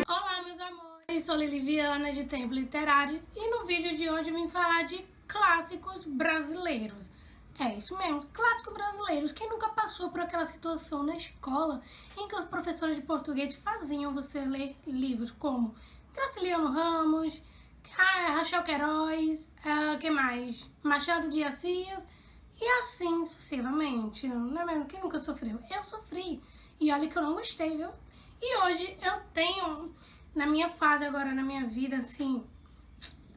Olá, meus amores, sou Liliviana de Tempo Literários e no vídeo de hoje eu vim falar de clássicos brasileiros. É isso mesmo, clássicos brasileiros. Quem nunca passou por aquela situação na escola em que os professores de português faziam você ler livros como Graciliano Ramos, Rachel Queiroz, que mais? Machado de Assis e assim sucessivamente, não é mesmo? Quem nunca sofreu? Eu sofri e olha que eu não gostei, viu? E hoje eu tenho, na minha fase agora, na minha vida, assim,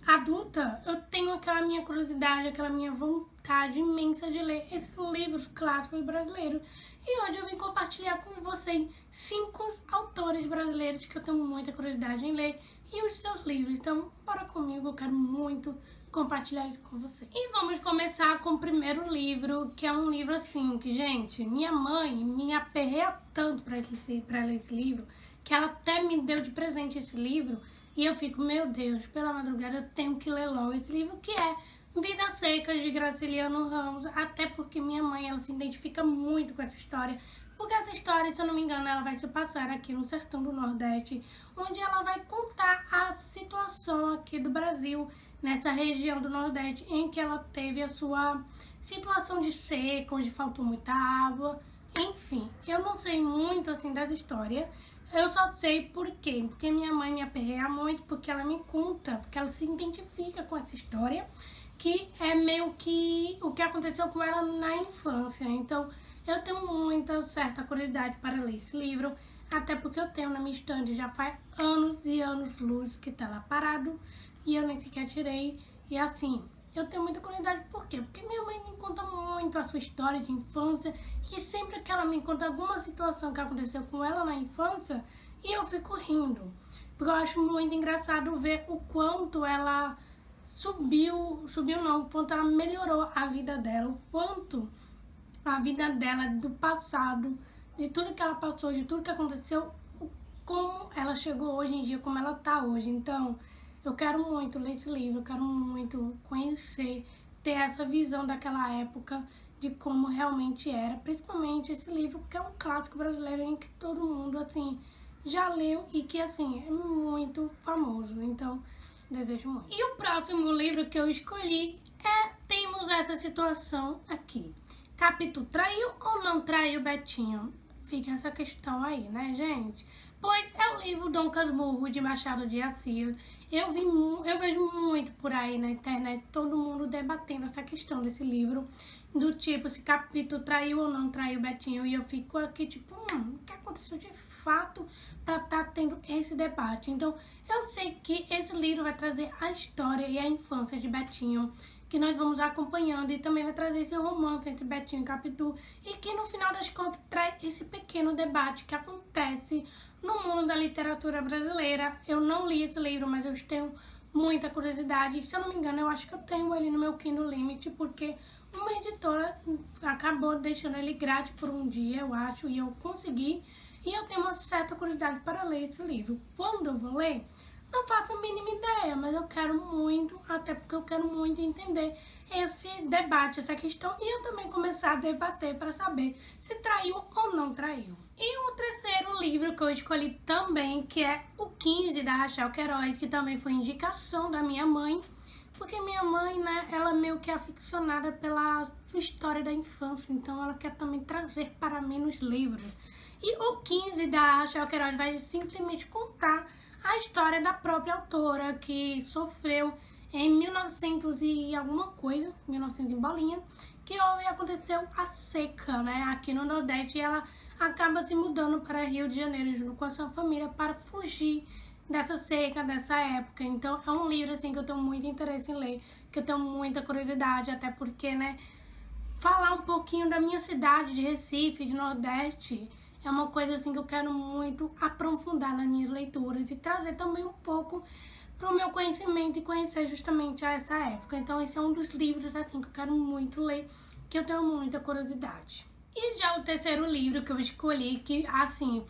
adulta, eu tenho aquela minha curiosidade, aquela minha vontade imensa de ler esses livros clássicos brasileiros. E hoje eu vim compartilhar com vocês 5 autores brasileiros que eu tenho muita curiosidade em ler e os seus livros. Então, bora comigo, eu quero muito compartilhar isso com vocês. E vamos começar com o primeiro livro, que é um livro assim, que, gente, minha mãe me aperreia tanto para ler esse livro, que ela até me deu de presente esse livro, e eu fico, meu Deus, pela madrugada eu tenho que ler logo esse livro, que é Vidas Secas, de Graciliano Ramos, até porque minha mãe, ela se identifica muito com essa história, porque essa história, se eu não me engano, ela vai se passar aqui no sertão do Nordeste, onde ela vai contar a situação aqui do Brasil, nessa região do Nordeste, em que ela teve a sua situação de seca, onde faltou muita água, enfim. Eu não sei muito, assim, dessa história, eu só sei por quê, porque minha mãe me aperreia muito, porque ela me conta, porque ela se identifica com essa história, que é meio que o que aconteceu com ela na infância. Então, eu tenho muita certa curiosidade para ler esse livro, até porque eu tenho na minha estante já faz anos e anos luz que tá lá parado, e eu nem sequer tirei. E assim, eu tenho muita curiosidade, por quê? Porque minha mãe me conta muito a sua história de infância, e sempre que ela me conta alguma situação que aconteceu com ela na infância, e eu fico rindo, porque eu acho muito engraçado ver o quanto ela o quanto ela melhorou a vida dela, o quanto a vida dela do passado, de tudo que ela passou, de tudo que aconteceu, como ela chegou hoje em dia, como ela tá hoje. Então, eu quero muito ler esse livro, eu quero muito conhecer, ter essa visão daquela época, de como realmente era, principalmente esse livro, porque é um clássico brasileiro em que todo mundo, assim, já leu e que, assim, é muito famoso. Então, desejo muito. E o próximo livro que eu escolhi temos essa situação aqui. Capitu traiu ou não traiu Betinho? Fica essa questão aí, né, gente? Pois é o livro Dom Casmurro, de Machado de Assis. Eu vejo muito por aí na internet, todo mundo debatendo essa questão desse livro, do tipo, se Capitu traiu ou não traiu Betinho. E eu fico aqui, tipo, o que aconteceu de fato para estar tendo esse debate? Então, eu sei que esse livro vai trazer a história e a infância de Betinho, que nós vamos acompanhando, e também vai trazer esse romance entre Betinho e Capitu, e que no final das contas traz esse pequeno debate que acontece no mundo da literatura brasileira. Eu não li esse livro, mas eu tenho muita curiosidade, e se eu não me engano, eu acho que eu tenho ele no meu Kindle Limit, porque uma editora acabou deixando ele grátis por um dia, eu acho, e eu consegui, e eu tenho uma certa curiosidade para ler esse livro. Quando eu vou ler, não faço a mínima ideia, mas eu quero muito, até porque eu quero muito entender esse debate, essa questão, e eu também começar a debater para saber se traiu ou não traiu. E o terceiro livro que eu escolhi também, que é o 15, da Rachel Queiroz, que também foi indicação da minha mãe, porque minha mãe, né, ela meio que é aficionada pela sua história da infância, então ela quer também trazer para mim nos livros. E o 15, da Rachel Queiroz, vai simplesmente contar a história da própria autora, que sofreu em 1900 e alguma coisa, 1900 em bolinha, que aconteceu a seca, né, aqui no Nordeste, e ela acaba se mudando para Rio de Janeiro junto com a sua família para fugir dessa seca, dessa época. Então é um livro, assim, que eu tenho muito interesse em ler, que eu tenho muita curiosidade, até porque, né, falar um pouquinho da minha cidade de Recife, de Nordeste, é uma coisa, assim, que eu quero muito aprofundar nas minhas leituras e trazer também um pouco para o meu conhecimento e conhecer justamente essa época. Então esse é um dos livros, assim, que eu quero muito ler, que eu tenho muita curiosidade. E já o terceiro livro que eu escolhi, que, assim,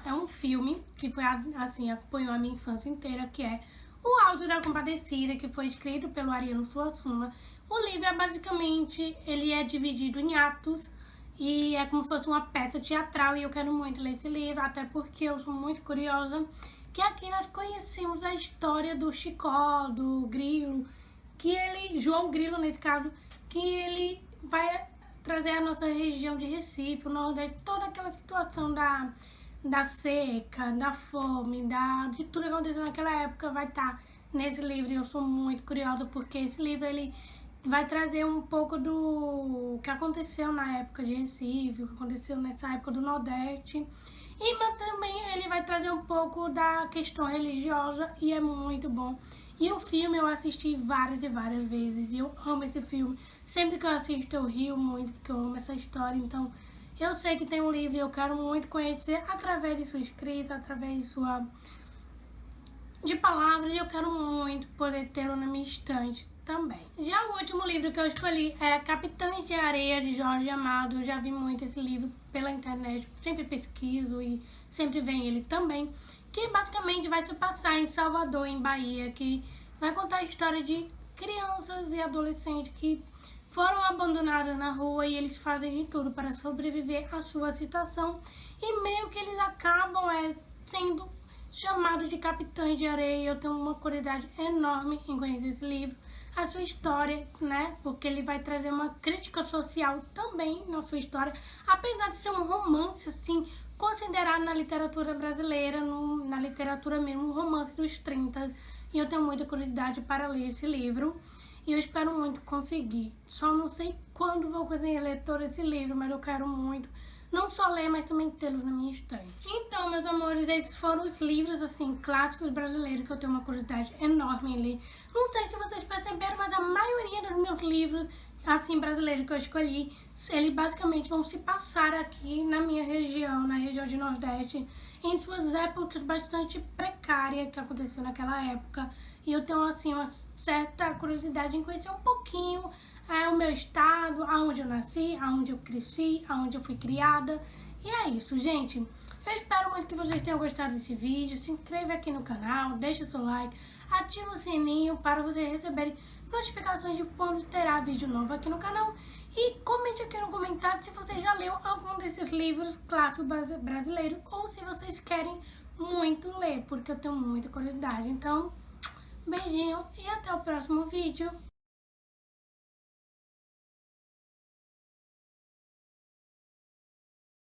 é um filme que foi, assim, acompanhou a minha infância inteira, que é O Alto da Compadecida, que foi escrito pelo Ariano Suassuna. O livro é basicamente, ele é dividido em atos e é como se fosse uma peça teatral, e eu quero muito ler esse livro, até porque eu sou muito curiosa, que aqui nós conhecemos a história do Chicó, do Grilo, que ele, João Grilo nesse caso, que ele vai trazer a nossa região de Recife, o Nordeste, toda aquela situação da seca, da fome, de tudo que aconteceu naquela época vai estar nesse livro, e eu sou muito curiosa porque esse livro ele vai trazer um pouco do que aconteceu na época de Recife, o que aconteceu nessa época do Nordeste, mas também ele vai trazer um pouco da questão religiosa e é muito bom. E o filme eu assisti várias e várias vezes e eu amo esse filme. Sempre que eu assisto eu rio muito porque eu amo essa história, então eu sei que tem um livro e eu quero muito conhecer através de sua escrita, através de palavras, e eu quero muito poder tê-lo na minha estante também. Já o último livro que eu escolhi é Capitães de Areia, de Jorge Amado. Eu já vi muito esse livro pela internet, sempre pesquiso e sempre vem ele também, que basicamente vai se passar em Salvador, em Bahia, que vai contar a história de crianças e adolescentes que foram abandonadas na rua e eles fazem de tudo para sobreviver à sua situação e meio que eles acabam sendo chamados de Capitães de Areia. Eu tenho uma curiosidade enorme em conhecer esse livro, a sua história, né? Porque ele vai trazer uma crítica social também na sua história, apesar de ser um romance, assim, considerado na literatura brasileira, na literatura mesmo, um romance dos 30. E eu tenho muita curiosidade para ler esse livro. E eu espero muito conseguir. Só não sei quando vou conseguir ler todo esse livro, mas eu quero muito. Não só ler, mas também tê-los na minha estante. Então, meus amores, esses foram os livros, assim, clássicos brasileiros que eu tenho uma curiosidade enorme em ler. Não sei se vocês perceberam, mas a maioria dos meus livros, assim, brasileiros que eu escolhi, eles basicamente vão se passar aqui na minha região, na região de Nordeste, em suas épocas bastante precárias que aconteceu naquela época. E eu tenho, assim, uma certa curiosidade em conhecer um pouquinho o meu estado, aonde eu nasci, aonde eu cresci, aonde eu fui criada. E é isso, gente. Eu espero muito que vocês tenham gostado desse vídeo. Se inscreva aqui no canal, deixa o seu like, ativa o sininho para vocês receberem notificações de quando terá vídeo novo aqui no canal. E comente aqui no comentário se você já leu algum desses livros clássicos brasileiros ou se vocês querem muito ler, porque eu tenho muita curiosidade. Então, beijinho e até o próximo vídeo.